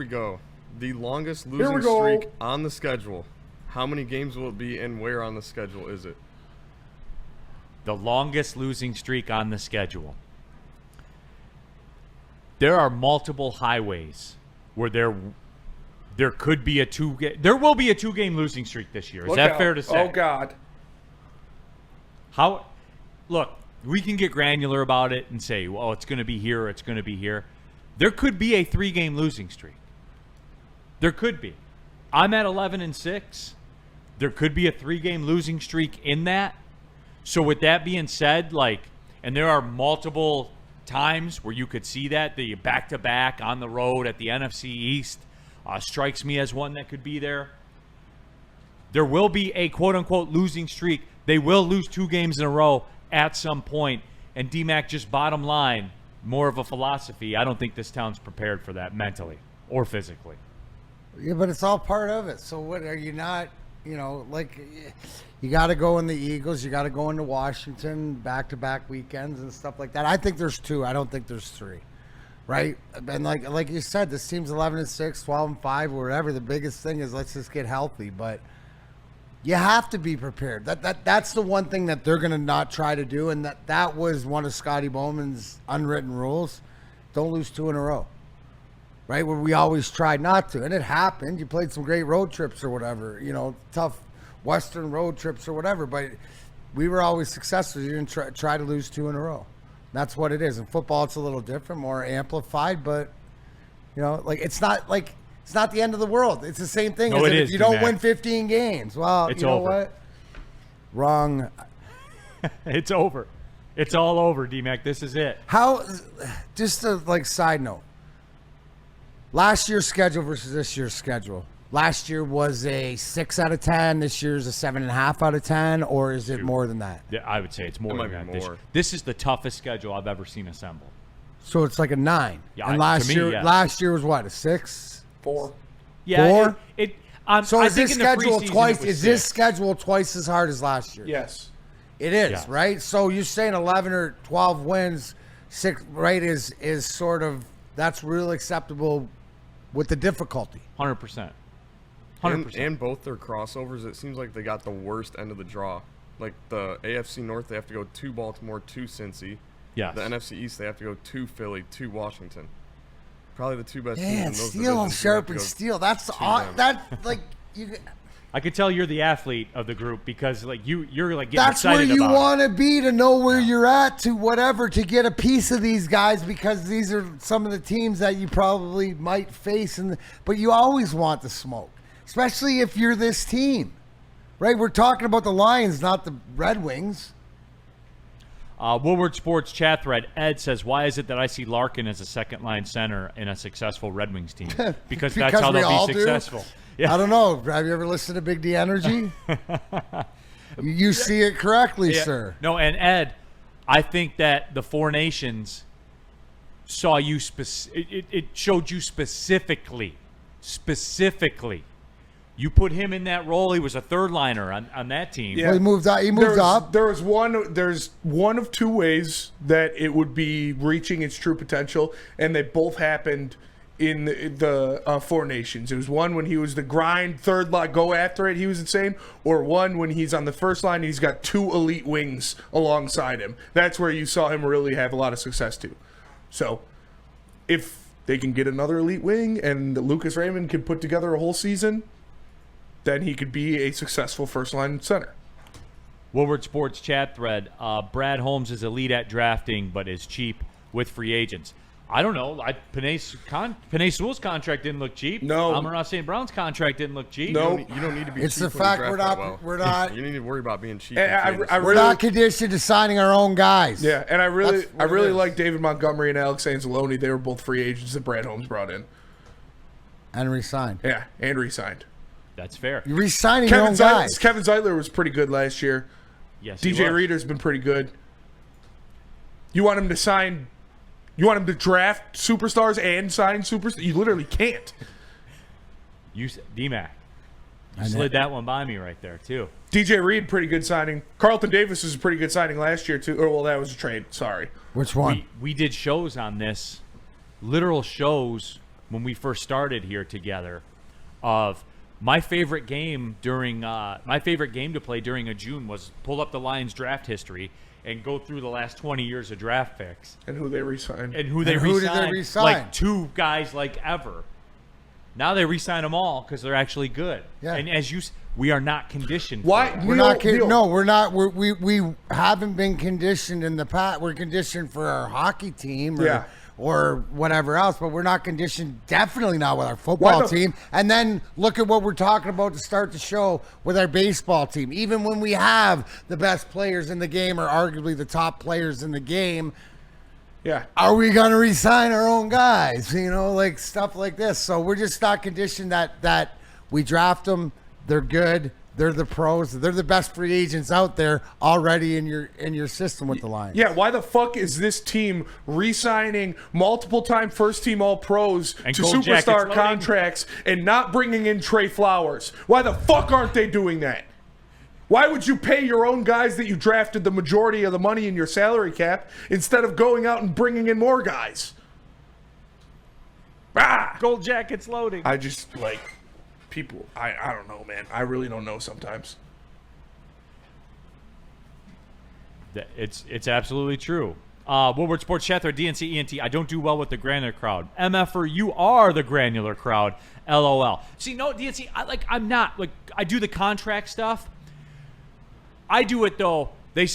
we go. The longest losing streak on the schedule. How many games will it be, and where on the schedule is it? The longest losing streak on the schedule. There are multiple highways where there could be there will be a 2-game losing streak this year. Is that fair to say? Oh God. Look, we can get granular about it and say, well, it's going to be here or it's going to be here. There could be a 3-game losing streak. There could be. I'm at 11-6. There could be a 3-game losing streak in that. So with that being said, and there are multiple times where you could see that, the back-to-back on the road at the NFC East strikes me as one that could be there. There will be a quote-unquote losing streak. They will lose 2 games in a row at some point. And D-Mac, just bottom line, more of a philosophy. I don't think this town's prepared for that mentally or physically. Yeah, but it's all part of it. So what are you not, you got to go in the Eagles. You got to go into Washington back-to-back weekends and stuff like that. I think there's 2. I don't think there's 3. Right? And like you said, this team's 11-6, 12-5, whatever. The biggest thing is let's just get healthy. But you have to be prepared. That's the one thing that they're going to not try to do, and that was one of Scotty Bowman's unwritten rules. Don't lose 2 in a row. Right? Where we always tried not to. And it happened. You played some great road trips or whatever, tough Western road trips or whatever, but we were always successful. You didn't try to lose 2 in a row. That's what it is. In football, it's a little different, more amplified, but, it's not the end of the world. It's the same thing as if you don't win 15 games. Well, it's you know over. what? Wrong. It's over. It's all over, D-Mac. This is it. Just a side note. Last year's schedule versus this year's schedule. Last year was a 6 out of 10. This year's a 7.5 out of 10, or is it more than that? Yeah, I would say it's more than that. More. This is the toughest schedule I've ever seen assembled. So it's like a 9. Yeah, and to me, yes. last year was what, a 6? 4. Yeah, 4? So is this schedule twice? Is this 6. schedule twice as hard as last year? Yes. It is, Yes. right? So you're saying 11 or 12 wins, 6, right? Is sort of that's real acceptable with the difficulty. 100%. And both their crossovers, it seems like they got the worst end of the draw. Like the AFC North, they have to go to Baltimore, to Cincy. Yes. The NFC East, they have to go to Philly, to Washington. Probably the 2 best teams Man, in those Steel divisions. sharp and Steel. That's you. I could tell you're the athlete of the group because you're getting That's where excited you about want to be, to know where you're at, to whatever, to get a piece of these guys, because these are some of the teams that you probably might face. But you always want the smoke, especially if you're this team, right? We're talking about the Lions, not the Red Wings. Woodward Sports chat thread, Ed says, why is it that I see Larkin as a second-line center in a successful Red Wings team? Because that's how they'll be successful. Yeah. I don't know. Have you ever listened to Big D Energy? You see it correctly, sir. No, and Ed, I think that the Four Nations saw you it showed you specifically. You put him in that role. He was a third liner on that team. Yeah. Well, he moved up. There's one of 2 ways that it would be reaching its true potential, and they both happened in the Four Nations. It was one when he was the grind, third line, go after it, he was insane, or one when he's on the first line and he's got 2 elite wings alongside him. That's where you saw him really have a lot of success too. So if they can get another elite wing and Lucas Raymond can put together a whole season, then he could be a successful first-line center. Woodward Sports chat thread, Brad Holmes is elite at drafting but is cheap with free agents. I don't know. Panay Sewell's contract didn't look cheap. No. Amon-Ra St. Brown's contract didn't look cheap. No. You don't need to be It's cheap the when you fact draft we're that well. not. You need to worry about being cheap. We're not conditioned to signing our own guys. Yeah, and I really That's what it is. like David Montgomery and Alex Anzalone. They were both free agents that Brad Holmes brought in. And re-signed. Yeah, and re-signed. That's fair. You're re-signing your own guys. Kevin Zeitler was pretty good last year. Yes, he DJ was. Reader's been pretty good. You want him to sign? You want him to draft superstars and sign superstars? You literally can't. D-Mac. You slid that one by me right there, too. DJ Reed, pretty good signing. Carlton Davis was a pretty good signing last year, too. Oh, well, that was a trade. Sorry. Which one? We did shows on this, literal shows when we first started here together of my favorite game to play during a June was pull up the Lions draft history and go through the last 20 years of draft picks. And who they re-signed. And who they who did re-signed. they re-sign? Like 2 guys like ever. Now they re-sign them all because they're actually good. Yeah. And as we are not conditioned. Why? For it. We're not. No, we're not. We haven't been conditioned in the past. We're conditioned for our hockey team, or whatever else, but we're not conditioned. Definitely not with our football team. And then look at what we're talking about to start the show with our baseball team. Even when we have the best players in the game, or arguably the top players in the game. Yeah. Are we going to re-sign our own guys? You know, like stuff like this. So we're just not conditioned that we draft them. They're good. They're the pros. They're the best free agents out there already in your system with the Lions. Yeah, why the fuck is this team re-signing multiple-time first-team All-Pros And to gold jackets superstar loading? contracts and not bringing in Trey Flowers? Why the fuck aren't they doing that? Why would you pay your own guys that you drafted the majority of the money in your salary cap instead of going out and bringing in more guys? Gold jackets loading. I just, like, people, I don't know, man. I really don't know sometimes. It's absolutely true. Woodward Sports Chather, DNC ENT. I don't do well with the granular crowd. MFer, you are the granular crowd. LOL. See, no, DNC, I'm not. Like, I do the contract stuff. I do it, though. They're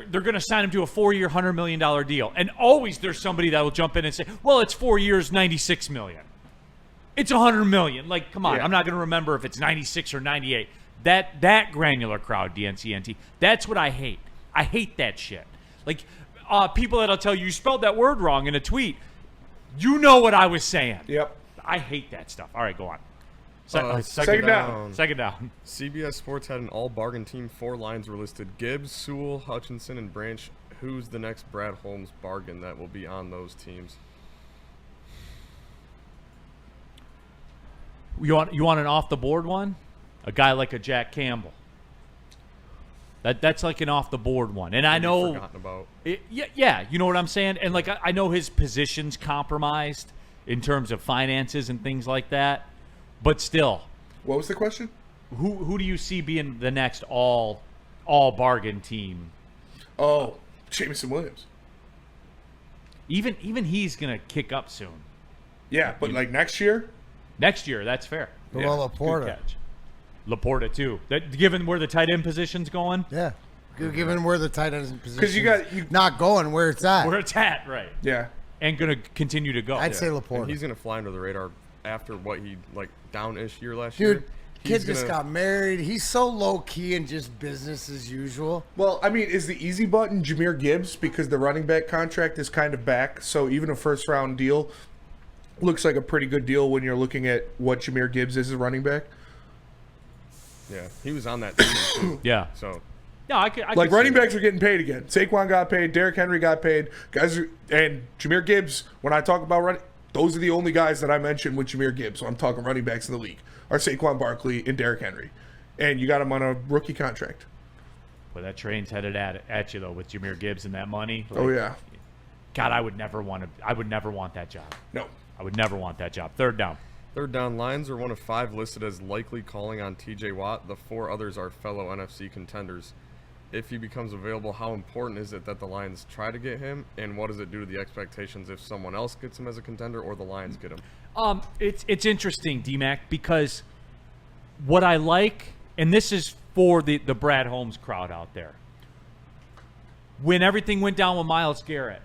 going to sign him to a 4-year, $100 million deal. And always there's somebody that will jump in and say, well, it's 4 years, $96 million. It's $100 million. Like, come on. Yeah. I'm not going to remember if it's 96 or 98. That granular crowd, DNCNT, that's what I hate. I hate that shit. Like, people that'll tell you spelled that word wrong in a tweet. You know what I was saying. Yep. I hate that stuff. All right, go on. Second down. Second down. CBS Sports had an all-bargain team. 4 lines were listed: Gibbs, Sewell, Hutchinson, and Branch. Who's the next Brad Holmes bargain that will be on those teams? You want an off-the-board one? A guy like a Jack Campbell. That's like an off-the-board one. And I know... Forgotten about. Yeah, you know what I'm saying? And, like, I know his position's compromised in terms of finances and things like that. But still, What was the question? who do you see being the next all bargain team? Oh, Jameson Williams. Even he's gonna kick up soon. Yeah, but like next year? Next year, that's fair. Well, Good Laporta. catch. Laporta too. Given where the tight end position's going, Yeah. Given where the tight end position Because you not going where it's at. where it's at, right? yeah. And gonna continue to go. I'd say And Laporta. he's going to fly under the radar after what he, like, down-ish year last Dude, year. kid He's just gonna- got married. He's so low-key and just business as usual. Well, I mean, is the easy button Jahmyr Gibbs because the running back contract is kind of back, so even a first-round deal looks like a pretty good deal when you're looking at what Jahmyr Gibbs is as running back. Yeah, he was on that team, too. Yeah. So, No, I could Like see running that. backs are getting paid again. Saquon got paid. Derrick Henry got paid. And Jahmyr Gibbs. When I talk about running, those are the only guys that I mentioned with Jahmyr Gibbs. So I'm talking running backs in the league are Saquon Barkley and Derrick Henry, and you got him on a rookie contract. But that train's headed at you though with Jahmyr Gibbs and that money. Oh yeah, God, I would never want that job. no. I would never want that job. Third down. third down lines are one of 5 listed as likely calling on TJ Watt. The 4 others are fellow NFC contenders. If he becomes available, how important is it that the Lions try to get him, and what does it do to the expectations if someone else gets him as a contender or the Lions get him? It's interesting, D-Mac, because what I like, and this is for the Brad Holmes crowd out there, when everything went down with Myles Garrett,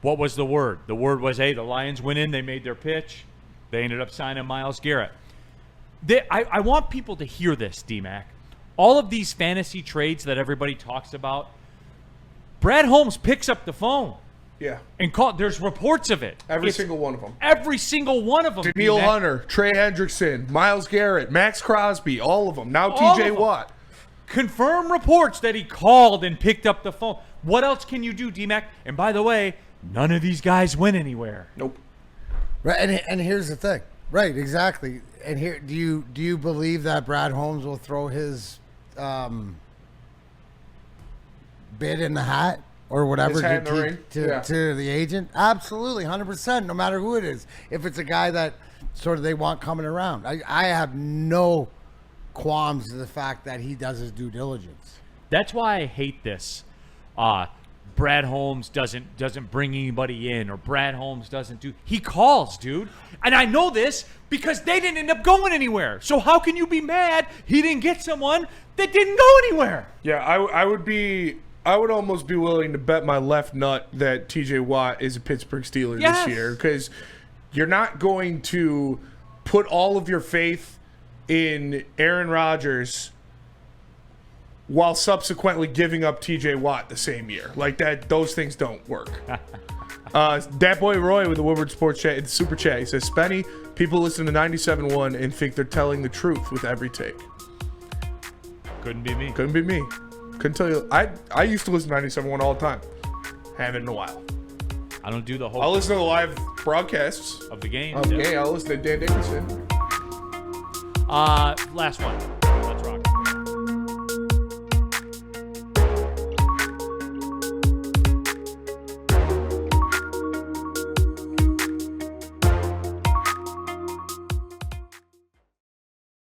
what was the word? The word was, hey, the Lions went in, they made their pitch, they ended up signing Myles Garrett. I want people to hear this, D-Mac. All of these fantasy trades that everybody talks about, Brad Holmes picks up the phone Yeah, and there's reports of it. every It's single one of them. Every single one of them. Daniil D-Mac. Hunter, Trey Hendrickson, Myles Garrett, Max Crosby, all of them. Now All of TJ them. Watt. Confirm reports that he called and picked up the phone. What else can you do, D-Mac? And by the way, none of these guys went anywhere. Nope. Right, and here's the thing. Right, exactly. And here, do you believe that Brad Holmes will throw his bid in the hat or whatever His hat in the ring? to the agent? Absolutely, 100%. No matter who it is, if it's a guy that sort of they want coming around, I have no qualms to the fact that he does his due diligence. That's why I hate this. Brad Holmes doesn't bring anybody in, or Brad Holmes doesn't do. He calls, dude, and I know this because they didn't end up going anywhere. So how can you be mad he didn't get someone that didn't go anywhere? Yeah, I would almost be willing to bet my left nut that TJ Watt is a Pittsburgh Steeler Yes. this year, because you're not going to put all of your faith in Aaron Rodgers while subsequently giving up TJ Watt the same year. Like that, those things don't work. Dat Boy Roy with the Woodward Sports Chat, it's Super Chat. He says, Spenny, people listen to 97.1 and think they're telling the truth with every take. Couldn't be me. Couldn't be me. Couldn't tell you. I used to listen to 97.1 all the time. Haven't in a while. I don't do the whole I'll listen to the live broadcasts. of the game. Okay, I'll listen to Dan Dickerson. Last one.